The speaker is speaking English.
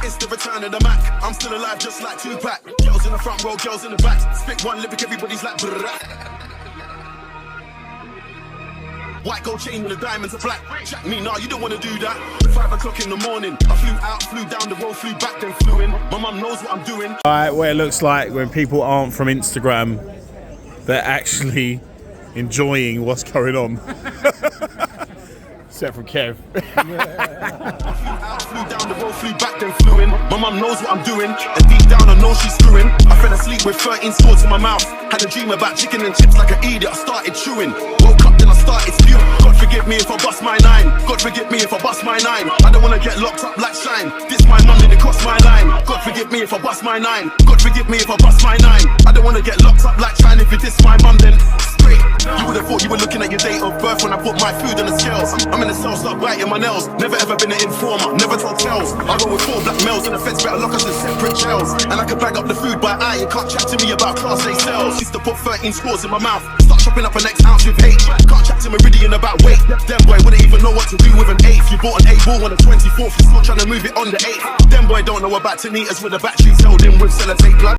It's the return of the Mac. I'm still alive just like Tupac. Girls in the front row, girls in the back. Spit one lyric, everybody's like brrrr. White gold chain with the diamonds are black. Jack me, nah, you don't wanna do that. 5 o'clock in the morning, I flew out, flew down the road, flew back, then flew in. My mum knows what I'm doing. Right, what it looks like when people aren't from Instagram, they're actually enjoying what's going on. Except from Kev. Flew down the road, flew back, then flew in. My mum knows what I'm doing, and deep down I know she's screwing. I fell asleep with 13 swords in my mouth. Had a dream about chicken and chips like an idiot. I started chewing. Woke up, then I started spewing. God forgive me if I bust my nine. God forgive me if I bust my nine. I don't wanna get locked up like Shine. This my mum didn't cross my line. God forgive me if I bust my nine. God forgive me if I bust my nine. I don't wanna get locked up like Shine. If you diss my mum, then straight. You would have thought you were looking at your date of birth when I put my food on the scales. I'm in the cell, start biting my nails. Never ever been an informer, never told tales. I roll with 4 black males and the feds better lock us in separate jails. And I can bag up the food by eye. You can't chat to me about class A sales. Used to put 13 scores in my mouth. Start chopping up an next ounce with H. Can't chat to Meridian about weight. Them boy wouldn't even know what to do with an 8th. You bought an 8 ball on the 24th, you're still trying to move it on the 8th. Them boy don't know about tinnitus with the batteries held in with sellotape blood.